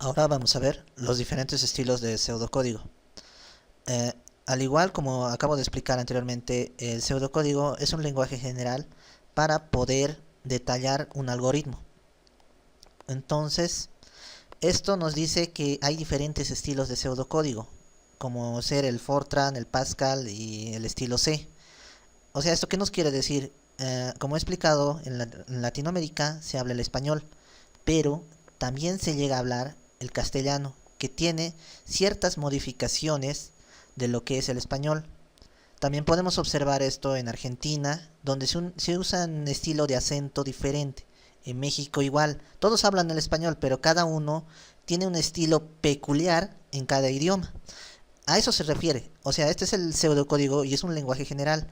Ahora vamos a ver los diferentes estilos de pseudocódigo. Eh, Al igual como acabo de explicar anteriormente, el pseudocódigo es un lenguaje general para poder detallar un algoritmo. Entonces, esto nos dice que hay diferentes estilos de pseudocódigo, como ser el Fortran, el Pascal y el estilo C. O sea, ¿esto qué nos quiere decir? Como he explicado, en Latinoamérica se habla el español, pero también se llega a hablar el castellano, que tiene ciertas modificaciones de lo que es el español. También podemos observar esto en Argentina, donde se usa un estilo de acento diferente. En México igual, todos hablan el español, pero cada uno tiene un estilo peculiar en cada idioma. A eso se refiere. O sea, este es el pseudocódigo y es un lenguaje general,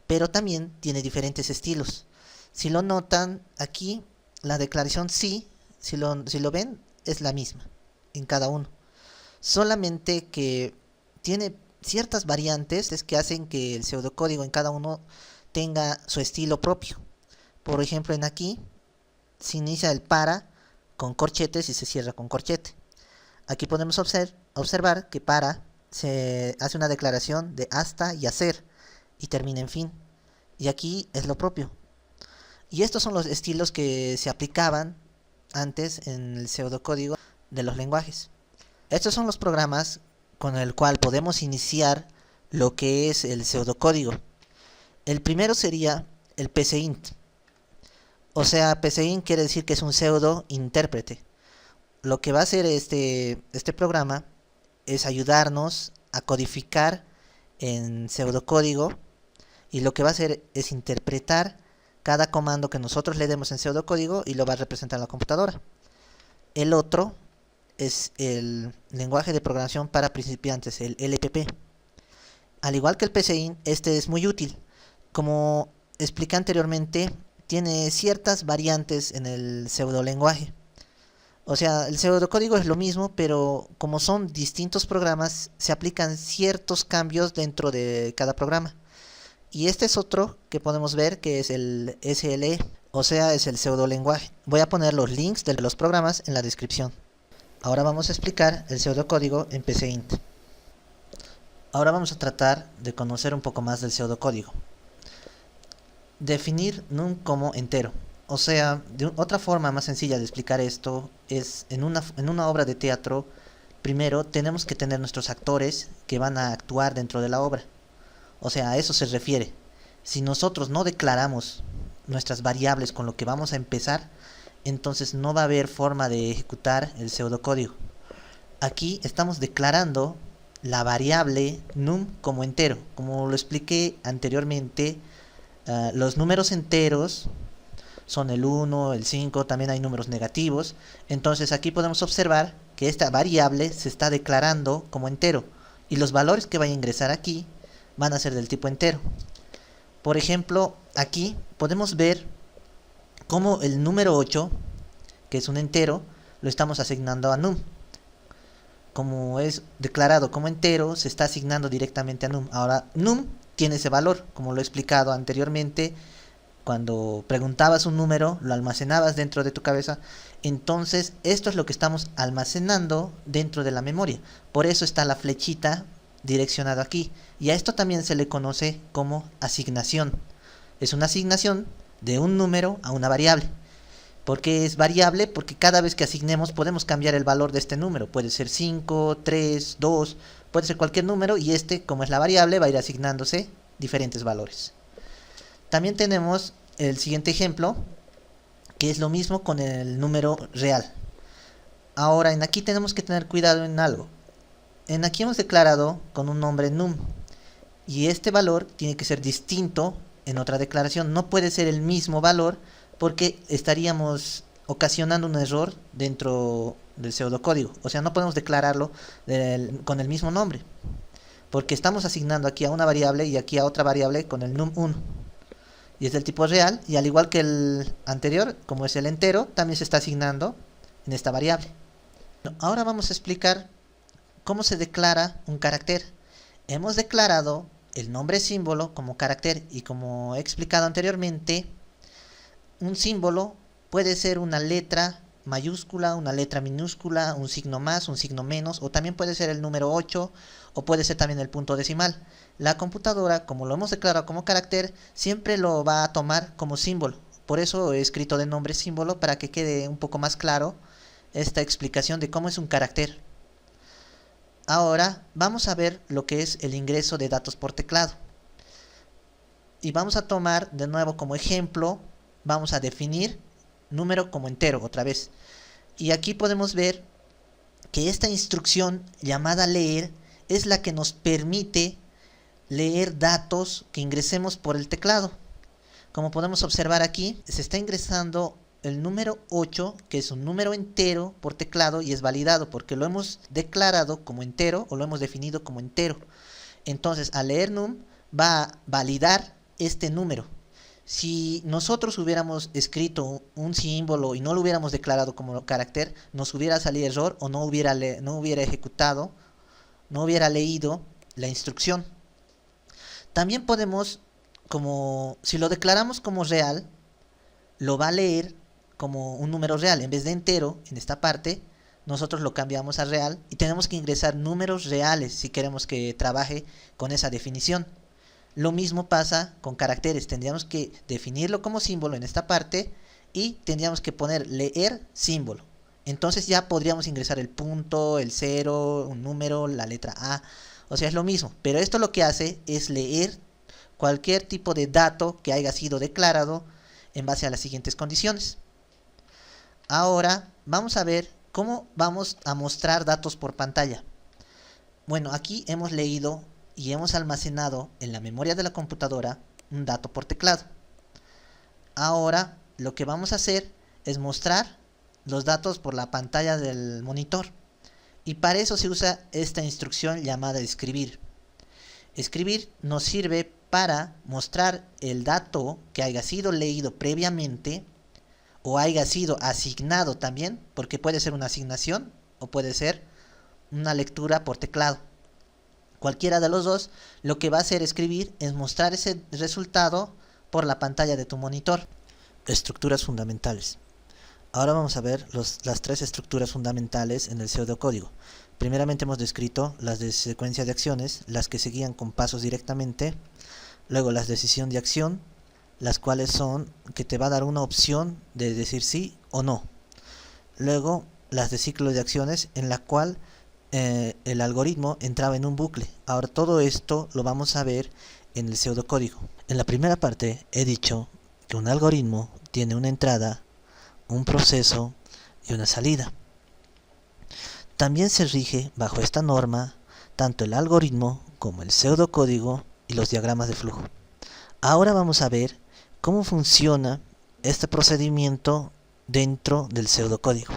pero también tiene diferentes estilos. Si lo notan, aquí la declaración sí, si lo ven, es la misma en cada uno. Solamente que tiene ciertas variantes que hacen que el pseudocódigo en cada uno tenga su estilo propio. Por ejemplo, en aquí se inicia el para con corchetes y se cierra con corchete. Aquí podemos observar que para se hace una declaración de hasta y hacer y termina en fin. Y aquí es lo propio. Y estos son los estilos que se aplicaban antes en el pseudocódigo de los lenguajes. Estos son los programas con el cual podemos iniciar lo que es el pseudocódigo. El primero sería el PCInt. O sea, PCInt quiere decir que es un pseudo intérprete. Lo que va a hacer este programa es ayudarnos a codificar en pseudocódigo, y lo que va a hacer es interpretar cada comando que nosotros le demos en pseudocódigo y lo va a representar en la computadora. El otro es el lenguaje de programación para principiantes, el LPP. Al igual que el PCInt, este es muy útil. Como expliqué anteriormente, tiene ciertas variantes en el pseudolenguaje. O sea, el pseudocódigo es lo mismo, pero como son distintos programas, se aplican ciertos cambios dentro de cada programa. Y este es otro que podemos ver, que es el SLE, o sea, es el pseudolenguaje. Voy a poner los links de los programas en la descripción. Ahora vamos a explicar el pseudocódigo en PCInt. Ahora vamos a tratar de conocer un poco más del pseudocódigo. Definir num como entero. O sea, otra forma más sencilla de explicar esto es en una obra de teatro. Primero tenemos que tener nuestros actores que van a actuar dentro de la obra. O sea, a eso se refiere. Si nosotros no declaramos nuestras variables con lo que vamos a empezar, entonces no va a haber forma de ejecutar el pseudocódigo. Aquí estamos declarando la variable num como entero. Como lo expliqué anteriormente, los números enteros son el 1, el 5, también hay números negativos. Entonces aquí podemos observar que esta variable se está declarando como entero, y los valores que vaya a ingresar aquí van a ser del tipo entero. Por ejemplo, aquí podemos ver cómo el número 8, que es un entero, lo estamos asignando a num. Como es declarado como entero, se está asignando directamente a num. Ahora, num tiene ese valor, como lo he explicado anteriormente. Cuando preguntabas un número, lo almacenabas dentro de tu cabeza. Entonces, esto es lo que estamos almacenando dentro de la memoria. Por eso está la flechita direccionada aquí. Y a esto también se le conoce como asignación. Es una asignación de un número a una variable. ¿Por qué es variable? Porque cada vez que asignemos podemos cambiar el valor de este número. Puede ser 5, 3, 2, puede ser cualquier número, y como es la variable, va a ir asignándose diferentes valores. También tenemos el siguiente ejemplo, que es lo mismo con el número real. Ahora, en aquí tenemos que tener cuidado en algo. En aquí hemos declarado con un nombre num, y este valor tiene que ser distinto en otra declaración. No puede ser el mismo valor, porque estaríamos ocasionando un error dentro del pseudocódigo. O sea, no podemos declararlo con el mismo nombre, porque estamos asignando aquí a una variable y aquí a otra variable con el num1. Y es del tipo real, y al igual que el anterior, como es el entero, también se está asignando en esta variable. Ahora vamos a explicar cómo se declara un carácter. Hemos declarado el nombre símbolo como carácter, y como he explicado anteriormente, un símbolo puede ser una letra mayúscula, una letra minúscula, un signo más, un signo menos, o también puede ser el número 8, o puede ser también el punto decimal. La computadora, como lo hemos declarado como carácter, siempre lo va a tomar como símbolo. Por eso he escrito de nombre símbolo, para que quede un poco más claro esta explicación de cómo es un carácter. Ahora vamos a ver lo que es el ingreso de datos por teclado. Y vamos a tomar de nuevo como ejemplo, vamos a definir número como entero otra vez. Y aquí podemos ver que esta instrucción llamada leer es la que nos permite leer datos que ingresemos por el teclado. Como podemos observar aquí, se está ingresando el número 8, que es un número entero por teclado, y es validado porque lo hemos declarado como entero o lo hemos definido como entero. Entonces, al leer num va a validar este número. Si nosotros hubiéramos escrito un símbolo y no lo hubiéramos declarado como carácter, nos hubiera salido error o no hubiera ejecutado, no hubiera leído la instrucción. También podemos, como si lo declaramos como real, lo va a leer como un número real. En vez de entero, en esta parte, nosotros lo cambiamos a real y tenemos que ingresar números reales si queremos que trabaje con esa definición. Lo mismo pasa con caracteres. Tendríamos que definirlo como símbolo en esta parte y tendríamos que poner leer símbolo. Entonces ya podríamos ingresar el punto, el cero, un número, la letra A. O sea, es lo mismo. Pero esto lo que hace es leer cualquier tipo de dato que haya sido declarado en base a las siguientes condiciones. Ahora vamos a ver cómo vamos a mostrar datos por pantalla. Bueno, aquí hemos leído y hemos almacenado en la memoria de la computadora un dato por teclado. Ahora lo que vamos a hacer es mostrar los datos por la pantalla del monitor. Y para eso se usa esta instrucción llamada escribir. Escribir nos sirve para mostrar el dato que haya sido leído previamente o haya sido asignado también, porque puede ser una asignación o puede ser una lectura por teclado. Cualquiera de los dos, lo que va a hacer escribir es mostrar ese resultado por la pantalla de tu monitor. Estructuras fundamentales. Ahora vamos a ver las tres estructuras fundamentales en el pseudocódigo. Primeramente hemos descrito las de secuencia de acciones, las que se guían con pasos directamente. Luego las de decisión de acción, las cuales son que te va a dar una opción de decir sí o no. Luego las de ciclo de acciones, en la cual el algoritmo entraba en un bucle. Ahora todo esto lo vamos a ver en el pseudocódigo. En la primera parte he dicho que un algoritmo tiene una entrada, un proceso y una salida. También se rige bajo esta norma tanto el algoritmo como el pseudocódigo y los diagramas de flujo. Ahora vamos a ver cómo funciona este procedimiento dentro del pseudocódigo.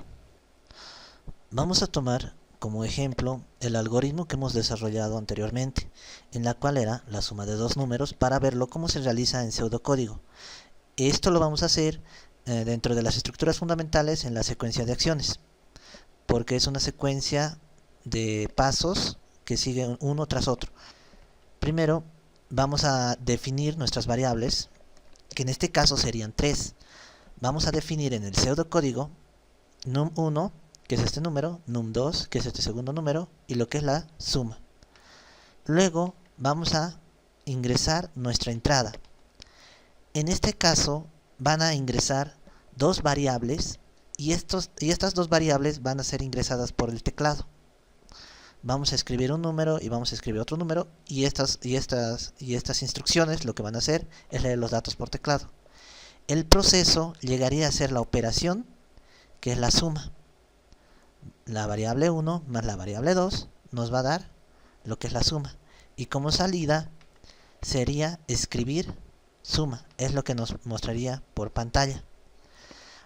Vamos a tomar como ejemplo el algoritmo que hemos desarrollado anteriormente, en la cual era la suma de dos números, para verlo cómo se realiza en pseudocódigo. Esto lo vamos a hacer dentro de las estructuras fundamentales en la secuencia de acciones, porque es una secuencia de pasos que siguen uno tras otro. Primero vamos a definir nuestras variables, que en este caso serían tres. Vamos a definir en el pseudocódigo num1, que es este número, num2, que es este segundo número, y lo que es la suma. Luego vamos a ingresar nuestra entrada. En este caso van a ingresar dos variables y estas dos variables van a ser ingresadas por el teclado. Vamos a escribir un número y vamos a escribir otro número, y estas instrucciones lo que van a hacer es leer los datos por teclado. El proceso llegaría a ser la operación, que es la suma. La variable 1 más la variable 2 nos va a dar lo que es la suma. Y como salida sería escribir suma. Es lo que nos mostraría por pantalla.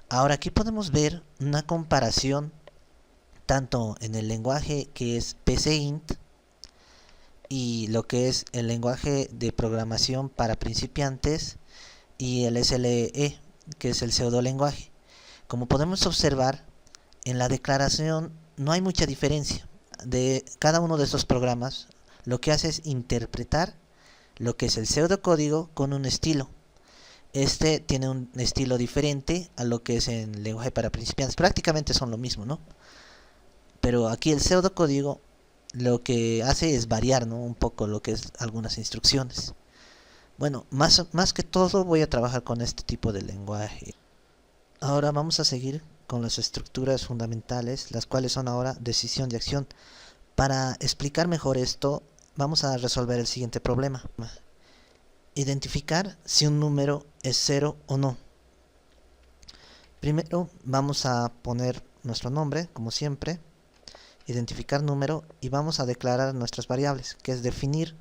Ahora aquí podemos ver una comparación tanto en el lenguaje que es PCInt y lo que es el lenguaje de programación para principiantes y el SLE, que es el pseudolenguaje. Como podemos observar, en la declaración no hay mucha diferencia de cada uno de estos programas. Lo que hace es interpretar lo que es el pseudocódigo con un estilo. este tiene un estilo diferente a lo que es en lenguaje para principiantes. Prácticamente son lo mismo, ¿no? Pero aquí el pseudocódigo lo que hace es variar, ¿no? Un poco lo que es algunas instrucciones. Bueno, más que todo voy a trabajar con este tipo de lenguaje. Ahora vamos a seguir con las estructuras fundamentales, las cuales son ahora decisión de acción. Para explicar mejor esto, vamos a resolver el siguiente problema. Identificar si un número es 0 o no. Primero vamos a poner nuestro nombre, como siempre, identificar número, y vamos a declarar nuestras variables, que es definir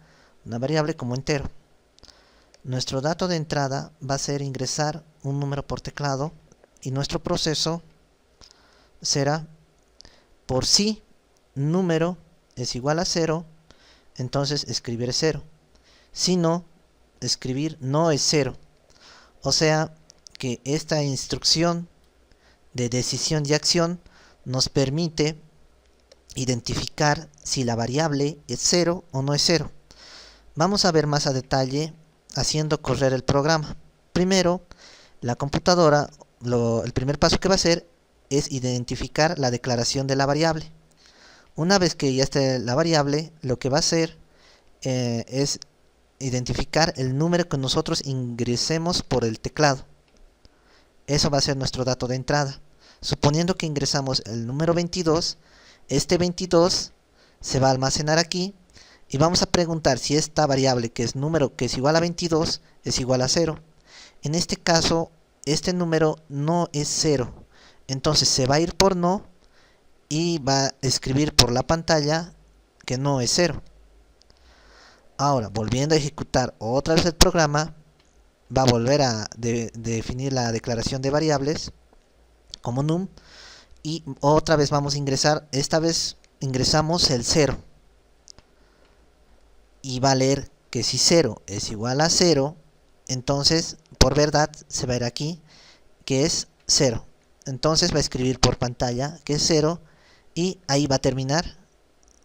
una variable como entero. Nuestro dato de entrada va a ser ingresar un número por teclado, y nuestro proceso será por si número es igual a 0, entonces escribir 0. Si no, escribir no es 0. O sea que esta instrucción de decisión y acción nos permite identificar si la variable es 0 o no es 0. Vamos a ver más a detalle haciendo correr el programa. Primero, la computadora, el primer paso que va a hacer es identificar la declaración de la variable. Una vez que ya esté la variable, lo que va a hacer es identificar el número que nosotros ingresemos por el teclado. Eso va a ser nuestro dato de entrada. Suponiendo que ingresamos el número 22, este 22 se va a almacenar aquí, y vamos a preguntar si esta variable, que es número que es igual a 22, es igual a 0. En este caso, este número no es 0. Entonces se va a ir por no y va a escribir por la pantalla que no es 0. Ahora, volviendo a ejecutar otra vez el programa, va a volver a definir la declaración de variables como num, y otra vez vamos a ingresar. Esta vez ingresamos el 0, y va a leer que si 0 es igual a 0, entonces por verdad se va a ir aquí que es 0. Entonces va a escribir por pantalla que es 0, y ahí va a terminar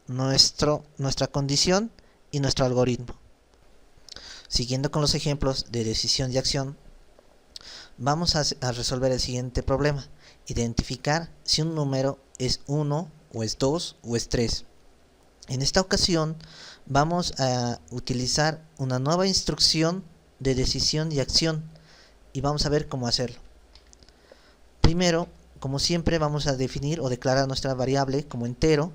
nuestra condición y nuestro algoritmo. Siguiendo con los ejemplos de decisión y acción, vamos a resolver el siguiente problema: identificar si un número es 1 o es 2 o es 3. En esta ocasión vamos a utilizar una nueva instrucción de decisión y acción, y vamos a ver cómo hacerlo. Primero, como siempre, vamos a definir o declarar nuestra variable como entero.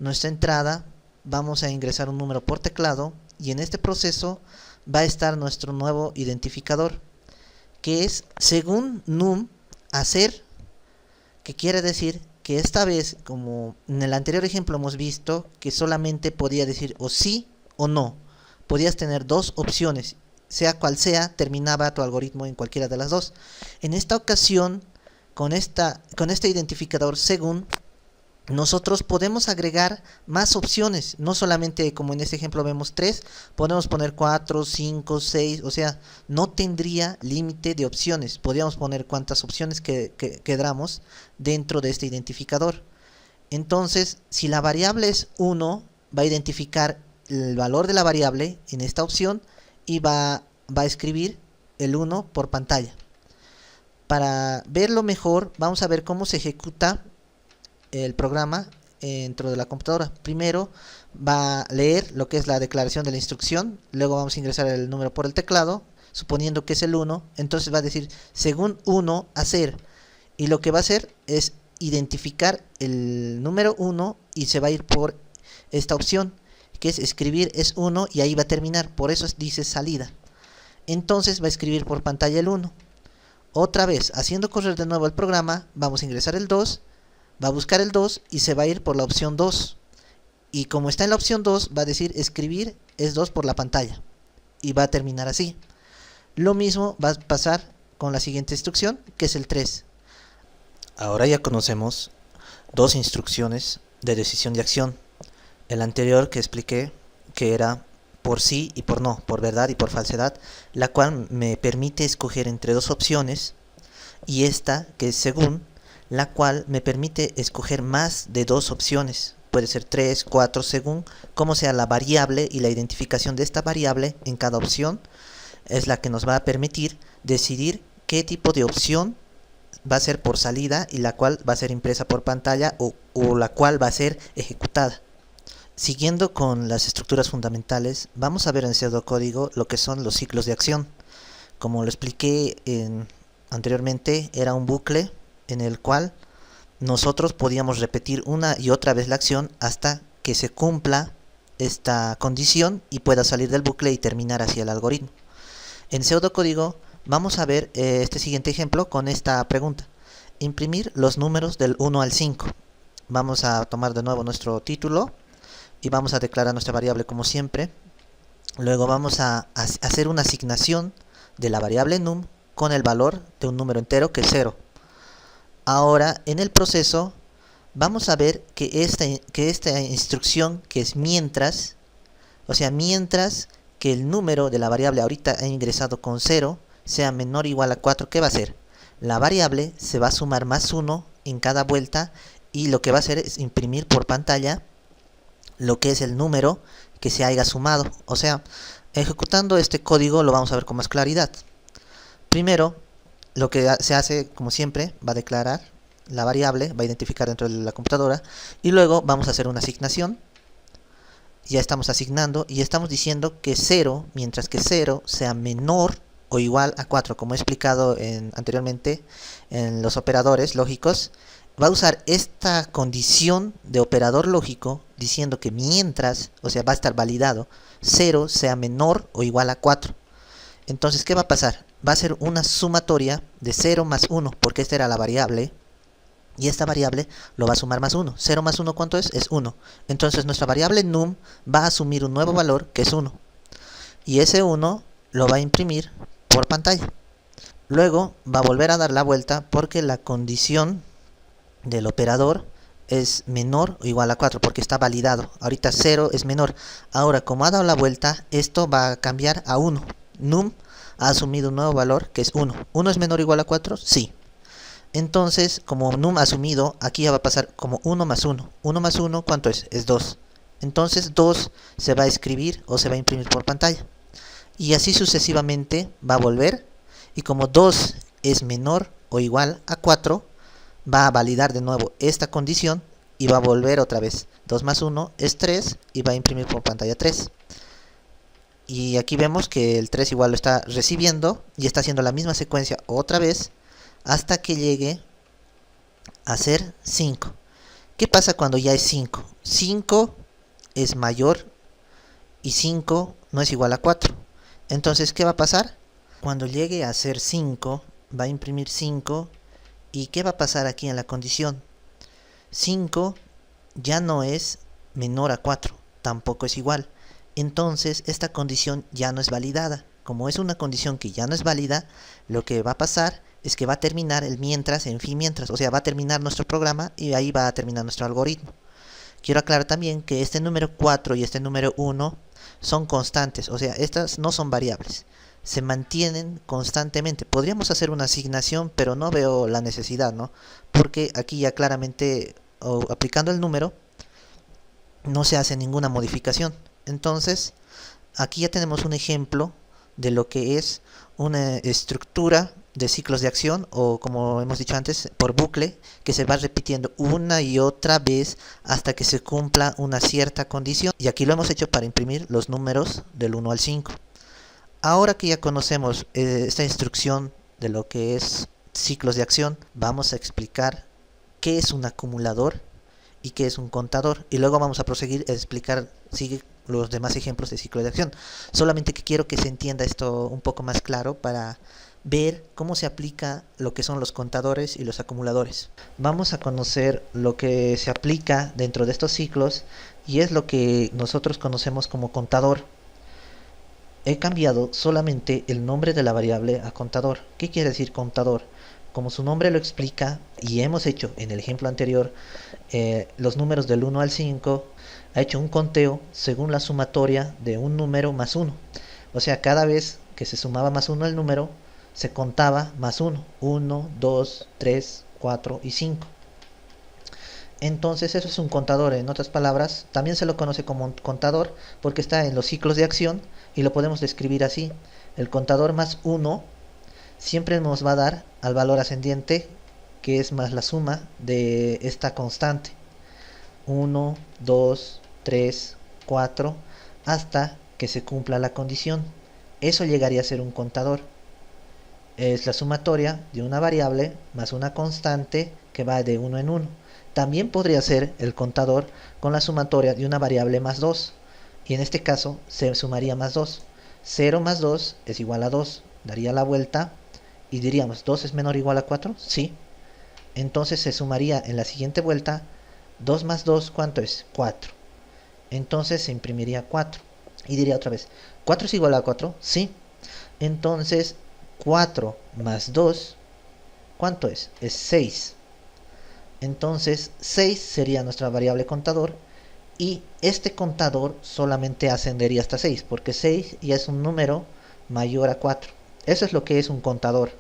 Nuestra entrada, vamos a ingresar un número por teclado, y en este proceso va a estar nuestro nuevo identificador, que es según num hacer, que quiere decir que esta vez, como en el anterior ejemplo hemos visto que solamente podía decir o sí o no, podías tener dos opciones, sea cual sea, terminaba tu algoritmo en cualquiera de las dos. En esta ocasión, con este identificador según, nosotros podemos agregar más opciones, no solamente como en este ejemplo vemos 3, podemos poner 4, 5, 6, o sea, no tendría límite de opciones, podríamos poner cuantas opciones que queramos dentro de este identificador. Entonces, si la variable es 1, va a identificar el valor de la variable en esta opción, y va a escribir el 1 por pantalla. Para verlo mejor, vamos a ver cómo se ejecuta el programa dentro de la computadora. Primero va a leer lo que es la declaración de la instrucción, luego vamos a ingresar el número por el teclado, suponiendo que es el 1, entonces va a decir según 1 hacer, y lo que va a hacer es identificar el número 1 y se va a ir por esta opción, que es escribir es 1, y ahí va a terminar, por eso dice salida. Entonces va a escribir por pantalla el 1. Otra vez, haciendo correr de nuevo el programa, vamos a ingresar el 2, va a buscar el 2 y se va a ir por la opción 2. Y como está en la opción 2, va a decir escribir es 2 por la pantalla. Y va a terminar así. Lo mismo va a pasar con la siguiente instrucción, que es el 3. Ahora ya conocemos dos instrucciones de decisión y acción. El anterior que expliqué, que era por sí y por no, por verdad y por falsedad, la cual me permite escoger entre dos opciones, y esta que es según, la cual me permite escoger más de dos opciones, puede ser 3, 4, según como sea la variable, y la identificación de esta variable en cada opción es la que nos va a permitir decidir qué tipo de opción va a ser por salida y la cual va a ser impresa por pantalla o la cual va a ser ejecutada. Siguiendo con las estructuras fundamentales, vamos a ver en pseudocódigo lo que son los ciclos de acción. Como lo expliqué anteriormente, era un bucle en el cual nosotros podíamos repetir una y otra vez la acción hasta que se cumpla esta condición y pueda salir del bucle y terminar hacia el algoritmo. En pseudocódigo vamos a ver este siguiente ejemplo con esta pregunta: imprimir los números del 1 al 5. Vamos a tomar de nuevo nuestro título y vamos a declarar nuestra variable como siempre. Luego vamos a hacer una asignación de la variable num con el valor de un número entero que es 0. Ahora en el proceso vamos a ver que esta instrucción, que es mientras, o sea, mientras que el número de la variable ahorita ha ingresado con 0 sea menor o igual a 4, ¿qué va a hacer? La variable se va a sumar más 1 en cada vuelta y lo que va a hacer es imprimir por pantalla lo que es el número que se haya sumado. O sea, ejecutando este código lo vamos a ver con más claridad. Primero, lo que se hace, como siempre, va a declarar la variable, va a identificar dentro de la computadora y luego vamos a hacer una asignación. Ya estamos asignando y estamos diciendo que 0, mientras que 0 sea menor o igual a 4, como he explicado anteriormente en los operadores lógicos. Va a usar esta condición de operador lógico diciendo que mientras, o sea, va a estar validado, 0 sea menor o igual a 4. Entonces, ¿qué va a pasar? Va a ser una sumatoria de 0 más 1, porque esta era la variable, y esta variable lo va a sumar más 1. 0 más 1, ¿cuánto es? Es 1. Entonces, nuestra variable num va a asumir un nuevo valor, que es 1. Y ese 1 lo va a imprimir por pantalla. Luego, va a volver a dar la vuelta porque la condición del operador es menor o igual a 4 porque está validado. Ahorita 0 es menor. Ahora, como ha dado la vuelta, esto va a cambiar a 1. Num ha asumido un nuevo valor que es 1. ¿1 es menor o igual a 4? Sí. Entonces, como num ha asumido, aquí ya va a pasar como 1 más 1. 1 más 1, ¿cuánto es? Es 2. Entonces 2 se va a escribir o se va a imprimir por pantalla. Y así sucesivamente va a volver. Y como 2 es menor o igual a 4, va a validar de nuevo esta condición y va a volver otra vez. 2 más 1 es 3 y va a imprimir por pantalla 3. Y aquí vemos que el 3 igual lo está recibiendo y está haciendo la misma secuencia otra vez hasta que llegue a ser 5. ¿Qué pasa cuando ya es 5? 5 es mayor y 5 no es igual a 4. Entonces, ¿qué va a pasar? Cuando llegue a ser 5, va a imprimir 5. ¿Y qué va a pasar aquí en la condición? 5 ya no es menor a 4, tampoco es igual. Entonces esta condición ya no es validada. Como es una condición que ya no es válida, lo que va a pasar es que va a terminar el mientras en fin mientras. O sea, va a terminar nuestro programa y ahí va a terminar nuestro algoritmo. Quiero aclarar también que este número 4 y este número 1 son constantes. O sea, estas no son variables. Se mantienen constantemente. Podríamos hacer una asignación, pero no veo la necesidad, ¿no? Porque aquí ya claramente, aplicando el número, no se hace ninguna modificación. Entonces, aquí ya tenemos un ejemplo de lo que es una estructura de ciclos de acción, o como hemos dicho antes, por bucle, que se va repitiendo una y otra vez hasta que se cumpla una cierta condición. Y aquí lo hemos hecho para imprimir los números del 1 al 5. Ahora que ya conocemos esta instrucción de lo que es ciclos de acción, vamos a explicar qué es un acumulador y qué es un contador. Y luego vamos a proseguir a explicar los demás ejemplos de ciclo de acción. Solamente que quiero que se entienda esto un poco más claro para ver cómo se aplica lo que son los contadores y los acumuladores. Vamos a conocer lo que se aplica dentro de estos ciclos y es lo que nosotros conocemos como contador. He cambiado solamente el nombre de la variable a contador. ¿Qué quiere decir contador? Como su nombre lo explica y hemos hecho en el ejemplo anterior los números del 1 al 5, ha hecho un conteo según la sumatoria de un número más 1. O sea, cada vez que se sumaba más 1 el número, se contaba más 1. 1, 2, 3, 4 y 5. Entonces eso es un contador. En otras palabras, también se lo conoce como un contador porque está en los ciclos de acción y lo podemos describir así. El contador más 1 siempre nos va a dar al valor ascendiente, que es más la suma de esta constante. 1, 2, 3, 4, hasta que se cumpla la condición. Eso llegaría a ser un contador. Es la sumatoria de una variable más una constante que va de 1 en 1. También podría ser el contador con la sumatoria de una variable más 2. Y en este caso se sumaría más 2. 0 más 2 es igual a 2. Daría la vuelta y diríamos, ¿2 es menor o igual a 4? Sí. Entonces se sumaría en la siguiente vuelta 2 más 2, ¿cuánto es? 4. Entonces se imprimiría 4. Y diría otra vez, ¿4 es igual a 4? Sí. Entonces 4 más 2, ¿cuánto es? Es 6. Entonces 6 sería nuestra variable contador. Y este contador solamente ascendería hasta 6, porque 6 ya es un número mayor a 4. Eso es lo que es un contador.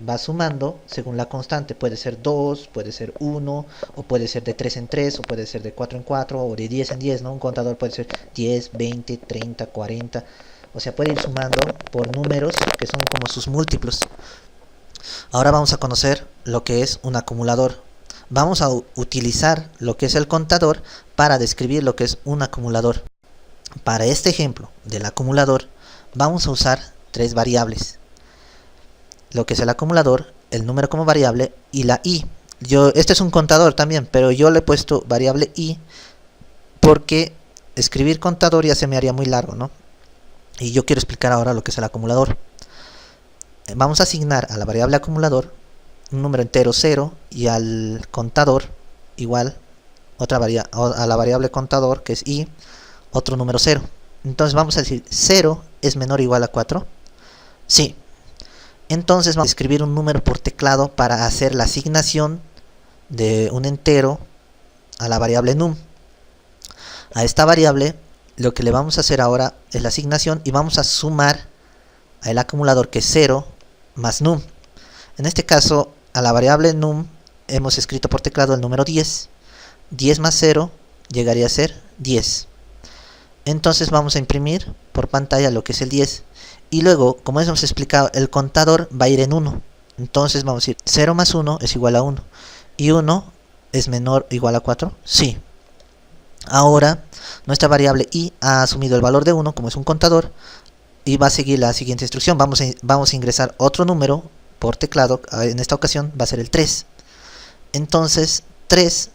Va sumando según la constante. Puede ser 2, puede ser 1, o puede ser de 3 en 3, o puede ser de 4 en 4, o de 10 en 10, ¿no? Un contador puede ser 10, 20, 30, 40. O sea, puede ir sumando por números que son como sus múltiplos. Ahora vamos a conocer lo que es un acumulador. Vamos a utilizar lo que es el contador para describir lo que es un acumulador. Para este ejemplo del acumulador vamos a usar tres variables. Lo que es el acumulador, el número como variable y la i. Este es un contador también, pero yo le he puesto variable i porque escribir contador ya se me haría muy largo, ¿no? Y yo quiero explicar ahora lo que es el acumulador. Vamos a asignar a la variable acumulador un número entero 0 y al contador igual a la variable contador, que es i, otro número 0. Entonces vamos a decir 0 es menor o igual a 4. Sí. Entonces vamos a escribir un número por teclado para hacer la asignación de un entero a la variable num. A esta variable lo que le vamos a hacer ahora es la asignación y vamos a sumar al acumulador, que es 0 más num. En este caso a la variable num hemos escrito por teclado el número 10. 10 más 0 llegaría a ser 10. Entonces vamos a imprimir por pantalla lo que es el 10. Y luego, como hemos explicado, el contador va a ir en 1. Entonces vamos a decir 0 más 1 es igual a 1. ¿Y 1 es menor o igual a 4? Sí. Ahora nuestra variable i ha asumido el valor de 1 como es un contador y va a seguir la siguiente instrucción. Vamos a ingresar otro número por teclado. En esta ocasión va a ser el 3. Entonces 3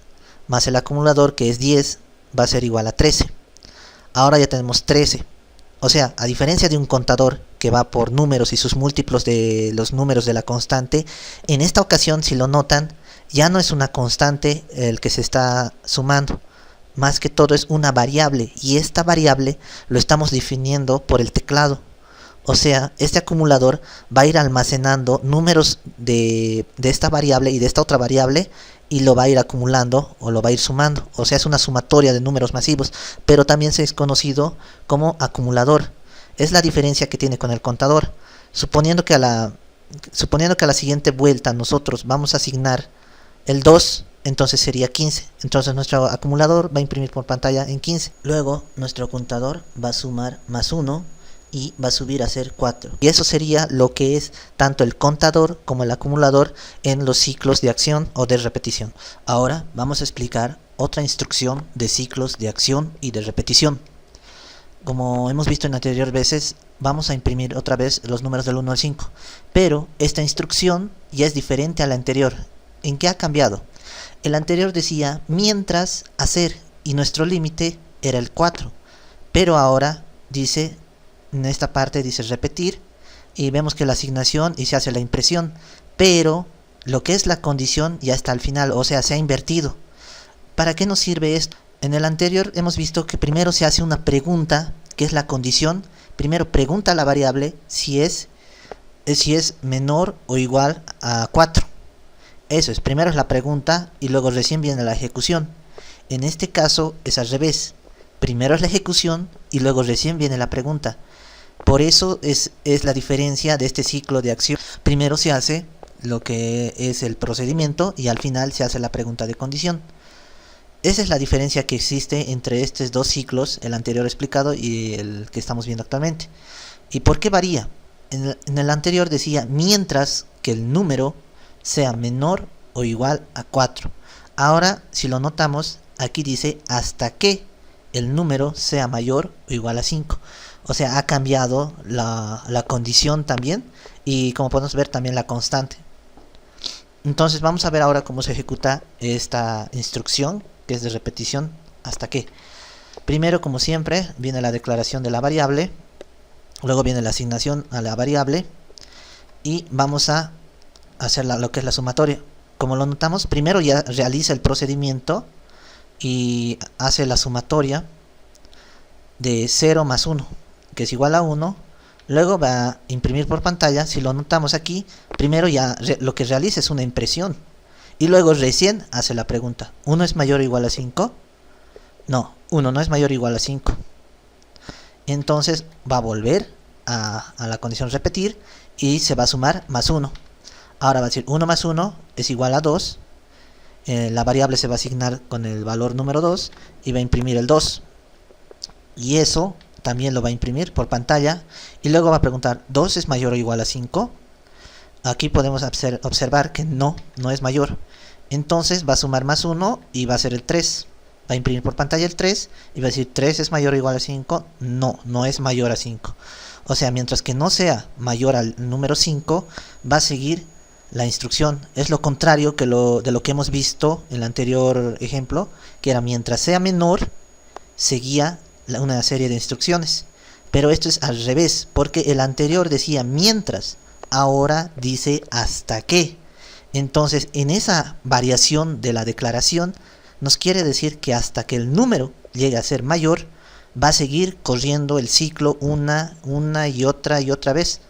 más el acumulador, que es 10, va a ser igual a 13. Ahora ya tenemos 13. O sea, a diferencia de un contador que va por números y sus múltiplos de los números de la constante, en esta ocasión, si lo notan, ya no es una constante el que se está sumando. Más que todo es una variable, y esta variable lo estamos definiendo por el teclado. O sea, este acumulador va a ir almacenando números de esta variable y de esta otra variable, y lo va a ir acumulando o lo va a ir sumando. O sea, es una sumatoria de números masivos, pero también se es conocido como acumulador. Es la diferencia que tiene con el contador. Suponiendo que a la siguiente vuelta nosotros vamos a asignar el 2, entonces sería 15. Entonces nuestro acumulador va a imprimir por pantalla en 15. Luego nuestro contador va a sumar más 1 y va a subir a ser 4. Y eso sería lo que es tanto el contador como el acumulador en los ciclos de acción o de repetición. Ahora vamos a explicar otra instrucción de ciclos de acción y de repetición. Como hemos visto en anteriores veces, vamos a imprimir otra vez los números del 1 al 5. Pero esta instrucción ya es diferente a la anterior. ¿En qué ha cambiado? El anterior decía mientras hacer y nuestro límite era el 4. Pero ahora dice, en esta parte dice repetir, y vemos que la asignación y se hace la impresión, pero lo que es la condición ya está al final, o sea, se ha invertido. ¿Para qué nos sirve esto? En el anterior hemos visto que primero se hace una pregunta, que es la condición. Primero pregunta a la variable si es menor o igual a 4. Eso es, primero es la pregunta y luego recién viene la ejecución. En este caso es al revés. Primero es la ejecución y luego recién viene la pregunta. Por eso es la diferencia de este ciclo de acción. Primero se hace lo que es el procedimiento y al final se hace la pregunta de condición. Esa es la diferencia que existe entre estos dos ciclos, el anterior explicado y el que estamos viendo actualmente. ¿Y por qué varía? En el anterior decía mientras que el número sea menor o igual a 4. Ahora, si lo notamos, aquí dice hasta que el número sea mayor o igual a 5. O sea, ha cambiado la condición también y como podemos ver también la constante. Entonces vamos a ver ahora cómo se ejecuta esta instrucción que es de repetición hasta que. Primero, como siempre, viene la declaración de la variable, luego viene la asignación a la variable y vamos a hacer lo que es la sumatoria. Como lo notamos, primero ya realiza el procedimiento y hace la sumatoria de 0 más 1, que es igual a 1. Luego va a imprimir por pantalla. Si lo notamos aquí, primero ya lo que realiza es una impresión y luego recién hace la pregunta: ¿1 es mayor o igual a 5? No, 1 no es mayor o igual a 5. Entonces va a volver a la condición repetir y se va a sumar más 1. Ahora va a decir 1 más 1 es igual a 2. La variable se va a asignar con el valor número 2 y va a imprimir el 2. Y eso también lo va a imprimir por pantalla. Y luego va a preguntar: ¿2 es mayor o igual a 5? Aquí podemos observar que no es mayor. Entonces va a sumar más 1 y va a ser el 3. Va a imprimir por pantalla el 3 y va a decir: ¿3 es mayor o igual a 5? No es mayor a 5. O sea, mientras que no sea mayor al número 5, va a seguir la instrucción. Es lo contrario de lo que hemos visto en el anterior ejemplo, que era mientras sea menor, seguía una serie de instrucciones. Pero esto es al revés, porque el anterior decía mientras, ahora dice hasta que. Entonces, en esa variación de la declaración, nos quiere decir que hasta que el número llegue a ser mayor, va a seguir corriendo el ciclo una y otra vez.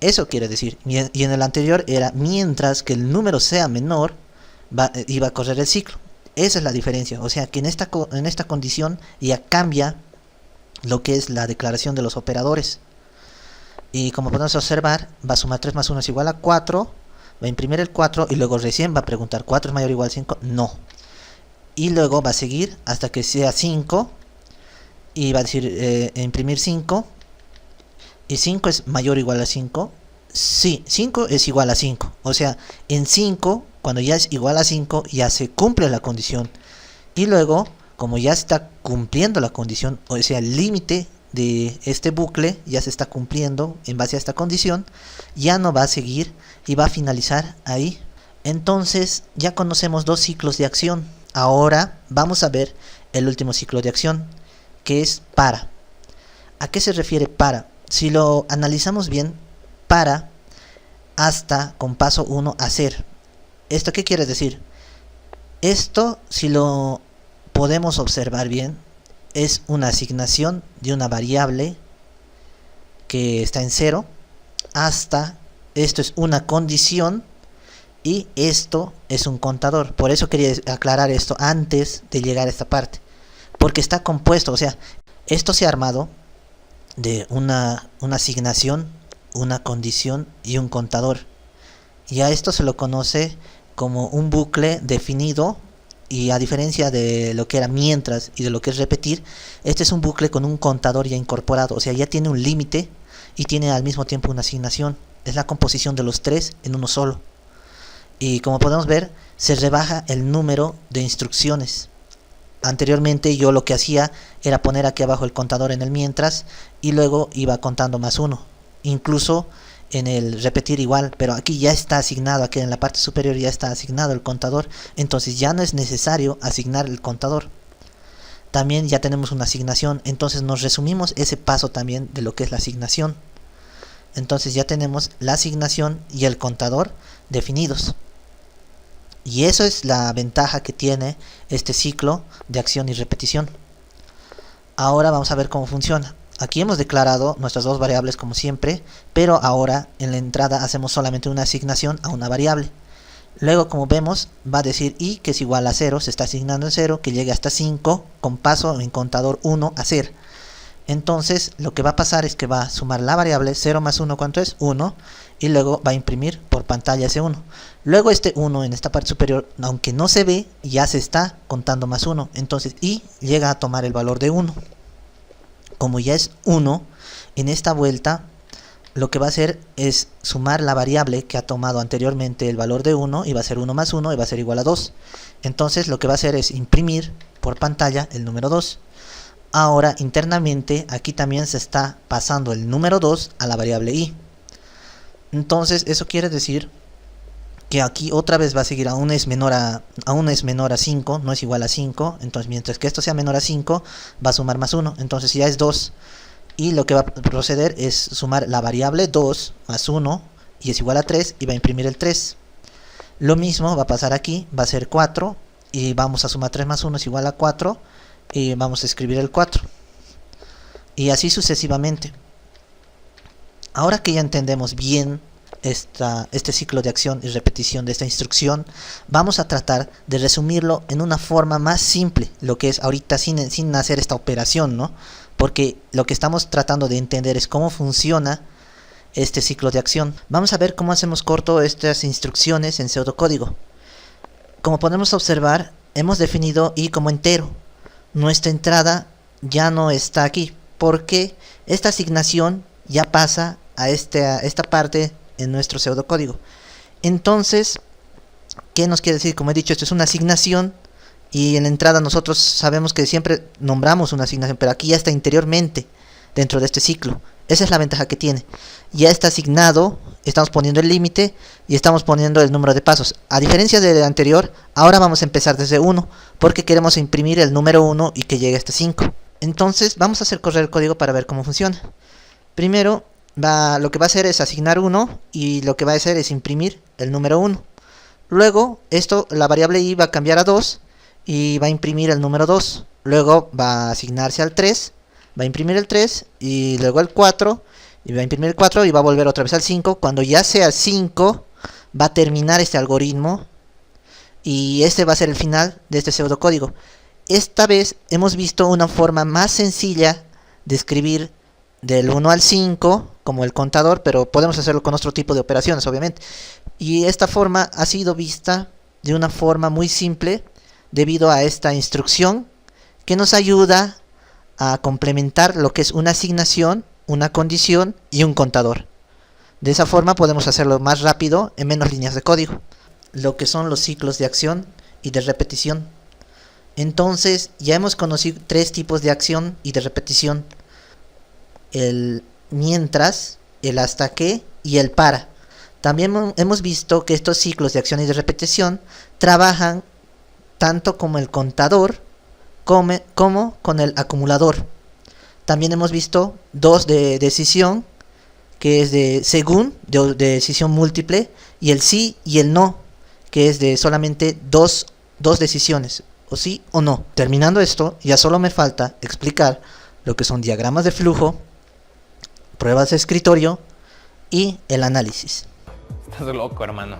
Eso quiere decir. Y en el anterior era mientras que el número sea menor, iba a correr el ciclo. Esa es la diferencia. O sea que en esta condición ya cambia lo que es la declaración de los operadores. Y como podemos observar, va a sumar 3 más 1 es igual a 4. Va a imprimir el 4 y luego recién va a preguntar: ¿4 es mayor o igual a 5? No. Y luego va a seguir hasta que sea 5 y va a decir imprimir 5. ¿Y 5 es mayor o igual a 5? Sí, 5 es igual a 5. O sea, en 5, cuando ya es igual a 5, ya se cumple la condición. Y luego, como ya está cumpliendo la condición, o sea, el límite de este bucle ya se está cumpliendo en base a esta condición, ya no va a seguir y va a finalizar ahí. Entonces, ya conocemos dos ciclos de acción. Ahora vamos a ver el último ciclo de acción, que es para. ¿A qué se refiere para? Si lo analizamos bien, para hasta con paso 1 hacer. ¿Esto qué quiere decir? Esto, si lo podemos observar bien, es una asignación de una variable que está en 0 hasta, esto es una condición y esto es un contador. Por eso quería aclarar esto antes de llegar a esta parte, porque está compuesto, o sea, esto se ha armado de una asignación, una condición y un contador. Y a esto se lo conoce como un bucle definido, y a diferencia de lo que era mientras y de lo que es repetir, este es un bucle con un contador ya incorporado, o sea, ya tiene un límite y tiene al mismo tiempo una asignación. Es la composición de los tres en uno solo. Y como podemos ver, se rebaja el número de instrucciones. Anteriormente yo lo que hacía era poner aquí abajo el contador en el mientras y luego iba contando más 1. Incluso en el repetir igual, pero aquí ya está asignado, aquí en la parte superior ya está asignado el contador, entonces ya no es necesario asignar el contador. También ya tenemos una asignación, entonces nos resumimos ese paso también de lo que es la asignación. Entonces ya tenemos la asignación y el contador definidos. Y eso es la ventaja que tiene este ciclo de acción y repetición. Ahora vamos a ver cómo funciona. Aquí hemos declarado nuestras dos variables como siempre, pero ahora en la entrada hacemos solamente una asignación a una variable. Luego, como vemos, va a decir i, que es igual a 0, se está asignando en 0, que llegue hasta 5, con paso en contador 1 a hacer. Entonces, lo que va a pasar es que va a sumar la variable 0 más 1, ¿cuánto es? 1, y luego va a imprimir por pantalla ese 1. Luego este 1 en esta parte superior, aunque no se ve, ya se está contando más 1. Entonces, i llega a tomar el valor de 1. Como ya es 1, en esta vuelta lo que va a hacer es sumar la variable que ha tomado anteriormente el valor de 1 y va a ser 1 más 1 y va a ser igual a 2. Entonces lo que va a hacer es imprimir por pantalla el número 2. Ahora internamente aquí también se está pasando el número 2 a la variable i. Entonces eso quiere decir que aquí otra vez va a seguir aún es menor a 5, no es igual a 5. Entonces mientras que esto sea menor a 5 va a sumar más 1, entonces ya es 2. Y lo que va a proceder es sumar la variable 2 más 1 y es igual a 3 y va a imprimir el 3. Lo mismo va a pasar aquí, va a ser 4 y vamos a sumar 3 más 1 es igual a 4 y vamos a escribir el 4. Y así sucesivamente. Ahora que ya entendemos bien este ciclo de acción y repetición de esta instrucción, vamos a tratar de resumirlo en una forma más simple, lo que es ahorita sin hacer esta operación, ¿no? Porque lo que estamos tratando de entender es cómo funciona este ciclo de acción. Vamos a ver cómo hacemos corto estas instrucciones en pseudocódigo. Como podemos observar, hemos definido i como entero. Nuestra entrada ya no está aquí, porque esta asignación ya pasa a esta parte en nuestro pseudocódigo. Entonces, ¿qué nos quiere decir? Como he dicho, esto es una asignación y en la entrada nosotros sabemos que siempre nombramos una asignación, pero aquí ya está interiormente dentro de este ciclo. Esa es la ventaja que tiene. Ya está asignado, estamos poniendo el límite y estamos poniendo el número de pasos. A diferencia del anterior, ahora vamos a empezar desde 1 porque queremos imprimir el número 1 y que llegue hasta 5. Entonces vamos a hacer correr el código para ver cómo funciona. Primero, lo que va a hacer es asignar 1 y lo que va a hacer es imprimir el número 1. Luego, la variable i va a cambiar a 2 y va a imprimir el número 2. Luego va a asignarse al 3, va a imprimir el 3 y luego el 4 y va a imprimir el 4 y va a volver otra vez al 5. Cuando ya sea 5 va a terminar este algoritmo y este va a ser el final de este pseudocódigo. Esta vez hemos visto una forma más sencilla de escribir del 1 al 5 como el contador, pero podemos hacerlo con otro tipo de operaciones obviamente. Y esta forma ha sido vista de una forma muy simple debido a esta instrucción que nos ayuda a complementar lo que es una asignación, una condición y un contador. De esa forma podemos hacerlo más rápido en menos líneas de código, lo que son los ciclos de acción y de repetición. Entonces ya hemos conocido 3 tipos de acción y de repetición: el mientras, el hasta que y el para. También hemos visto que estos ciclos de acción y de repetición trabajan tanto como el contador como con el acumulador. También hemos visto 2 de decisión, que es de según, de decisión múltiple, y el sí y el no, que es de solamente dos decisiones, o sí o no. Terminando esto, ya solo me falta explicar lo que son diagramas de flujo, pruebas de escritorio y el análisis. Estás loco, hermano.